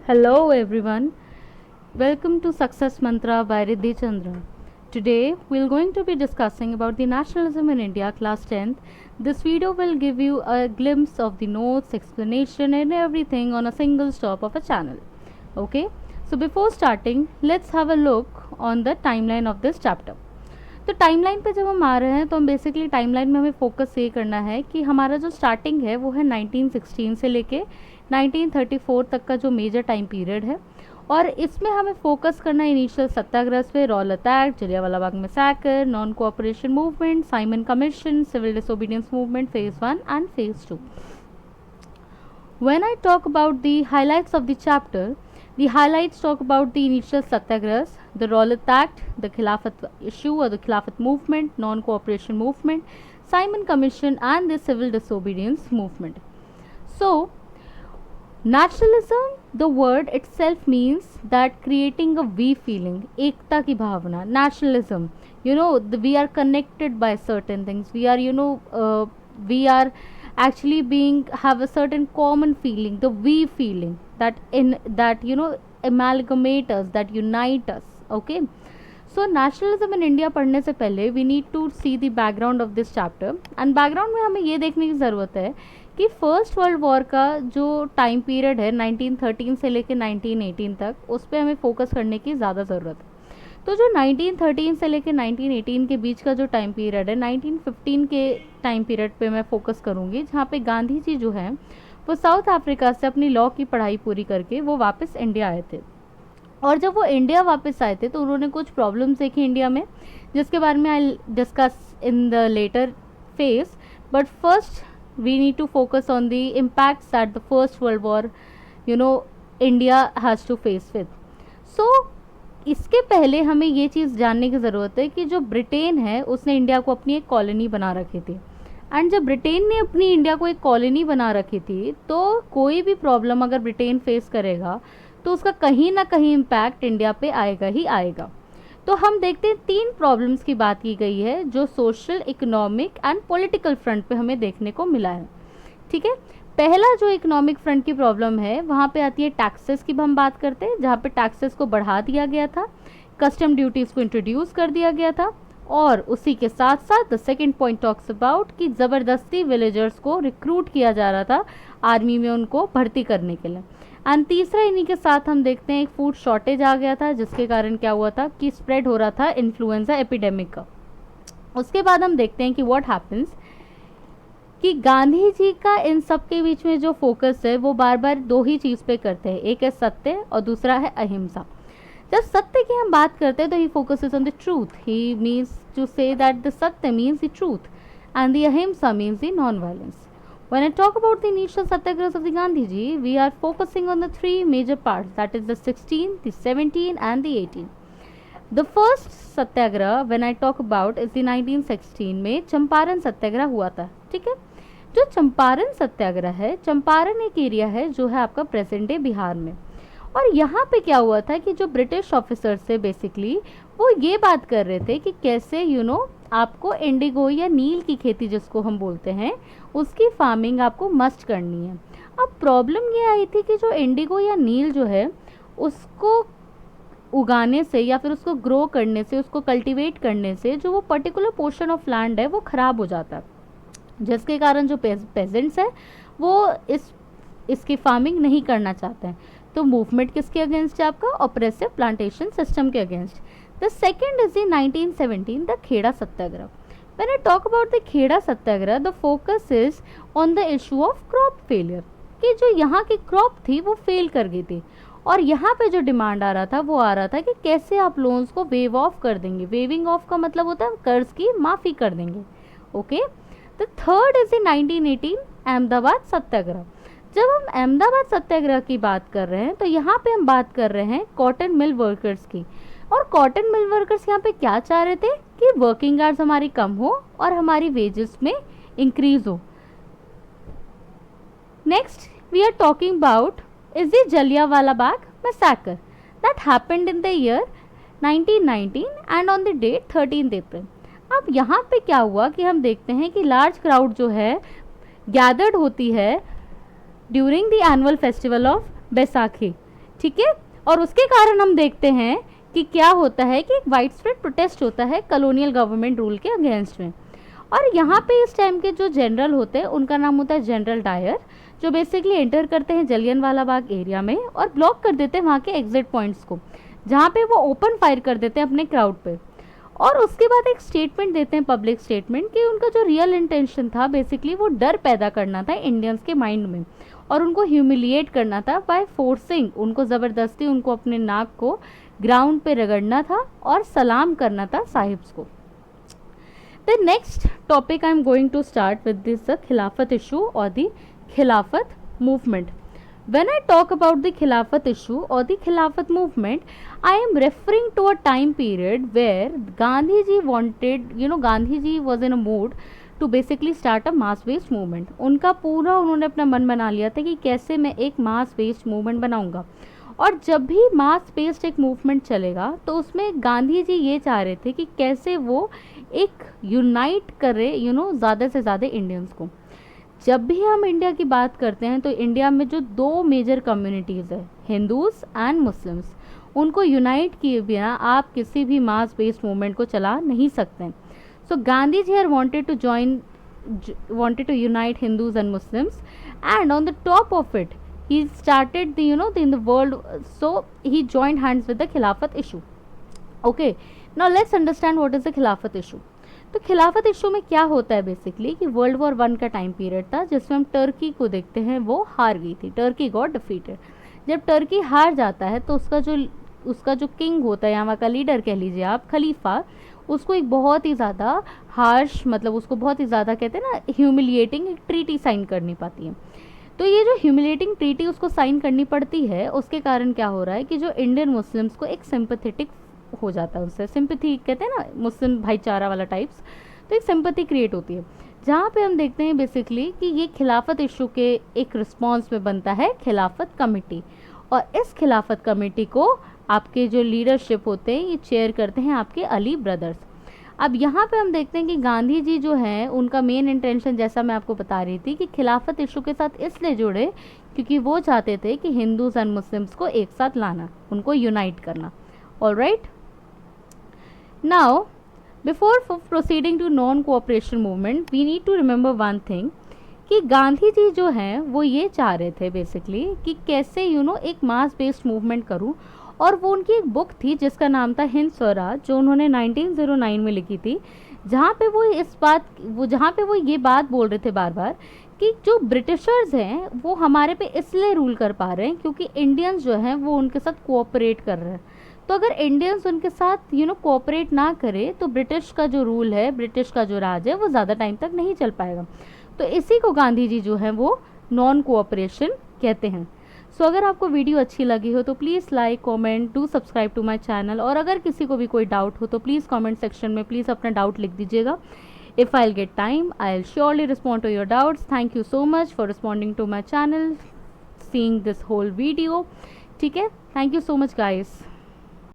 Hello everyone, welcome to Success Mantra by Riddhi Chandra. Today we're going to be discussing about the nationalism in India class 10th. This video will give you a glimpse of the notes, explanation and everything on a single stop of a channel. Okay, so before starting let's have a look on the timeline of this chapter. तो timeline पे जब हम आ रहे हैं तो हम basically timeline में हमें फोकस ये करना है कि हमारा जो स्टार्टिंग है वो है 1916 से लेके 1934 तक का जो मेजर टाइम पीरियड है, और इसमें हमें फोकस करना है इनिशियल सत्याग्रह पे, Rowlatt Act, Jallianwala Bagh massacre, non cooperation movement, Simon Commission, civil disobedience movement phase 1 and phase 2. When I talk about the highlights of the chapter, the highlights talk about the initial satyagrahas, the Rowlatt Act, the Khilafat issue or the Khilafat movement, non-cooperation movement, Simon Commission and the civil disobedience movement. So, nationalism, the word itself means that creating a we feeling, ekta ki bhavana, nationalism, we are connected by certain things, we are actually have a certain common feeling, the we feeling that amalgamate us, that unite us. Okay, so nationalism in India पढ़ने से पहले we need to see the background of this chapter, and background में हमें ये देखने की ज़रूरत है कि फर्स्ट वर्ल्ड वॉर का जो टाइम पीरियड है 1913 से लेकर 1918 तक, उस पर हमें फोकस करने की ज़्यादा ज़रूरत है. तो जो 1913 से लेकर 1918 के बीच का जो टाइम पीरियड है, 1915 के टाइम पीरियड पे मैं फोकस करूँगी, जहाँ पे गांधी जी जो है वो साउथ अफ्रीका से अपनी लॉ की पढ़ाई पूरी करके वो वापस इंडिया आए थे. और जब वो इंडिया वापस आए थे तो उन्होंने कुछ प्रॉब्लम्स देखी इंडिया में, जिसके बारे में I discuss in the later phase. But first we need to focus on the impacts that the first world war India has to face with. So इसके पहले हमें ये चीज़ जानने की ज़रूरत है कि जो ब्रिटेन है उसने इंडिया को अपनी एक कॉलोनी बना रखी थी, एंड जब ब्रिटेन ने अपनी इंडिया को एक कॉलोनी बना रखी थी तो कोई भी प्रॉब्लम अगर ब्रिटेन फेस करेगा तो उसका कहीं ना कहीं इम्पैक्ट इंडिया पे आएगा ही आएगा. तो हम देखते हैं 3 प्रॉब्लम्स की बात की गई है जो social, economic and political front पे हमें देखने को मिला है. ठीक है, पहला जो इकोनॉमिक फ्रंट की प्रॉब्लम है वहाँ पे आती है टैक्सेस की हम बात करते हैं, जहाँ पे टैक्सेस को बढ़ा दिया गया था, कस्टम ड्यूटीज़ को इंट्रोड्यूस कर दिया गया था, और उसी के साथ साथ the second point talks about कि ज़बरदस्ती विलेजर्स को रिक्रूट किया जा रहा था आर्मी में उनको भर्ती करने के लिए. एंड तीसरा इन्हीं के साथ हम देखते हैं एक फूड शॉर्टेज आ गया था, जिसके कारण क्या हुआ था कि स्प्रेड हो रहा था इन्फ्लुएंजा एपिडेमिक का. उसके बाद हम देखते हैं कि व्हाट हैपन्स कि गांधी जी का इन सब के बीच में जो फोकस है वो बार बार 2 ही चीज़ पे करते हैं, एक है सत्य और दूसरा है अहिंसा. जब सत्य की हम बात करते हैं तो he focuses on the truth, he means to say that the satya means the truth and the ahimsa means the non violence. When I talk about the initial satyagrahas of the Gandhi ji, we are focusing on the 3 major parts, that is the 16, the 17 and the 18. The first Satyagraha when I talk about is the 1916 में चंपारण सत्याग्रह हुआ था. ठीक है, जो चंपारण सत्याग्रह है, चंपारण एक area है जो है आपका प्रेजेंट डे बिहार में. और यहाँ पे क्या हुआ था कि जो ब्रिटिश ऑफिसर्स थे बेसिकली वो ये बात कर रहे थे कि कैसे आपको इंडिगो या नील की खेती जिसको हम बोलते हैं उसकी फार्मिंग आपको मस्ट करनी है. अब प्रॉब्लम ये आई थी कि जो इंडिगो या नील जो है उसको उगाने से या फिर उसको ग्रो करने से, उसको कल्टीवेट करने से जो वो पर्टिकुलर पोर्शन ऑफ लैंड है वो ख़राब हो जाता है, जिसके कारण जो पेजेंट्स है वो इसकी फार्मिंग नहीं करना चाहते हैं. तो मूवमेंट किसके अगेंस्ट है आपका? ऑपरेसिव प्लांटेशन सिस्टम के against. The second is the 1917 the Kheda satyagraha. When I talk about the Kheda satyagraha, the focus is on the issue of crop failure, कि जो यहाँ की क्रॉप थी वो फेल कर गई थी, और यहाँ पे जो डिमांड आ रहा था वो आ रहा था कि कैसे आप लोन्स को वेव ऑफ कर देंगे. वेविंग ऑफ का मतलब होता है कर्ज की माफ़ी कर देंगे. Okay, the third is the 1918 Ahmedabad satyagraha. जब हम अहमदाबाद सत्याग्रह की बात कर रहे हैं तो यहाँ पे हम बात कर रहे हैं कॉटन मिल वर्कर्स की. और कॉटन मिल वर्कर्स यहाँ पे क्या चाह रहे थे कि वर्किंग आवर्स हमारी कम हो और हमारी वेजेस में इंक्रीज हो. Next we are talking about is the Jallianwala Bagh massacre that happened in the year 1919 and on the date 13 April. अब यहाँ पे क्या हुआ कि हम देखते हैं कि लार्ज क्राउड जो है गैदर्ड होती है during the annual festival of Baisakhi, ठीक है। और उसके कारण हम देखते हैं कि क्या होता है कि एक वाइड स्प्रेड प्रोटेस्ट होता है कॉलोनियल गवर्नमेंट रूल के अगेंस्ट में। और यहाँ पे इस टाइम के जो जनरल होते हैं उनका नाम होता है जनरल डायर, जो बेसिकली एंटर करते हैं जलियांवाला बाग एरिया में और ब्लॉक कर देते हैं वहाँ के एग्जिट पॉइंट्स को, जहाँ पे वो ओपन फायर कर देते हैं अपने क्राउड पे। और उसके बाद एक स्टेटमेंट देते हैं, पब्लिक स्टेटमेंट, कि उनका जो रियल इंटेंशन था बेसिकली वो डर पैदा करना था इंडियंस के माइंड में और उनको ह्यूमिलिएट करना था बाय फोर्सिंग, उनको ज़बरदस्ती उनको अपने नाक को ग्राउंड पे रगड़ना था और सलाम करना था साहिब्स को। The next topic I am going to start with this the Khilafat issue or the Khilafat movement. When I talk about the Khilafat issue or the Khilafat movement, I am referring to a time period where Gandhi ji wanted, Gandhi ji was in a mood to basically start a mass based movement. उनका पूरा उन्होंने अपना मन बना लिया था कि कैसे मैं एक मास बेस्ड मूवमेंट बनाऊंगा। और जब भी मास बेस्ड एक मूवमेंट चलेगा तो उसमें गांधी जी ये चाह रहे थे कि कैसे वो एक यूनाइट करे ज़्यादा से ज़्यादा इंडियंस को। जब भी हम इंडिया की बात करते हैं तो इंडिया में जो दो मेजर कम्युनिटीज़ है, हिंदूज़ एंड मुस्लिम्स, उनको यूनाइट किए बिना आप किसी भी मास बेस्ड मूवमेंट को चला नहीं सकते। सो Gandhi ji had wanted to unite Hindus and Muslims, and on the top of it he started in the world, so he joined hands with the Khilafat issue. Okay, now let's understand what is the Khilafat issue. तो खिलाफत issue में क्या होता है basically कि world war 1 का time period था जिसमें हम टर्की को देखते हैं, वो हार गई थी, टर्की गॉट डिफीटेड। जब टर्की हार जाता है तो उसका जो किंग होता है या वहाँ का लीडर कह लीजिए आप, खलीफा, उसको एक बहुत ही ज़्यादा हार्श, मतलब उसको बहुत ही ज़्यादा कहते हैं ना ह्यूमिलिएटिंग एक ट्रीटी साइन करनी पड़ती है। तो ये जो ह्यूमिलेटिंग ट्रीटी उसको साइन करनी पड़ती है, उसके कारण क्या हो रहा है कि जो इंडियन मुस्लिम्स को एक सिंपैथेटिक हो जाता है, उससे सिंपैथी कहते हैं ना, मुस्लिम भाईचारा वाला टाइप्स, तो एक सिंपैथी क्रिएट होती है। जहाँ पे हम देखते हैं बेसिकली कि ये खिलाफत इशू के एक रिस्पॉन्स में बनता है खिलाफत कमेटी, और इस खिलाफत कमेटी को आपके जो लीडरशिप होते हैं ये चेयर करते हैं आपके अली ब्रदर्स। अब यहाँ पे हम देखते हैं कि गांधी जी जो हैं उनका मेन इंटेंशन, जैसा मैं आपको बता रही थी, कि खिलाफत इशू के साथ इसलिए जुड़े क्योंकि वो चाहते थे कि हिंदूज एंड मुस्लिम्स को एक साथ लाना, उनको यूनाइट करना। Alright, now before proceeding to non cooperation movement we need to remember one thing, कि गांधी जी जो हैं वो ये चाह रहे थे बेसिकली कि कैसे एक मास बेस्ड मूवमेंट करूं, और वो उनकी एक बुक थी जिसका नाम था हिंद स्वराज, जो उन्होंने 1909 में लिखी थी, जहाँ पे वो ये बात बोल रहे थे बार बार कि जो ब्रिटिशर्स हैं वो हमारे पे इसलिए रूल कर पा रहे हैं क्योंकि इंडियंस जो हैं वो उनके साथ कोऑपरेट कर रहे हैं। तो अगर इंडियंस उनके साथ कोऑपरेट ना करे तो ब्रिटिश का जो रूल है, ब्रिटिश का जो राज है, वो ज़्यादा टाइम तक नहीं चल पाएगा। तो इसी को गांधी जी जो है वो नॉन कोऑपरेशन कहते हैं। सो अगर आपको वीडियो अच्छी लगी हो तो please like, comment, do subscribe to my channel, और अगर किसी को भी कोई डाउट हो तो प्लीज़ कमेंट सेक्शन में प्लीज़ अपना डाउट लिख दीजिएगा। If I get time I will surely respond to your doubts. Thank you so much for responding to my channel, seeing this whole video. ठीक है, thank you so much guys.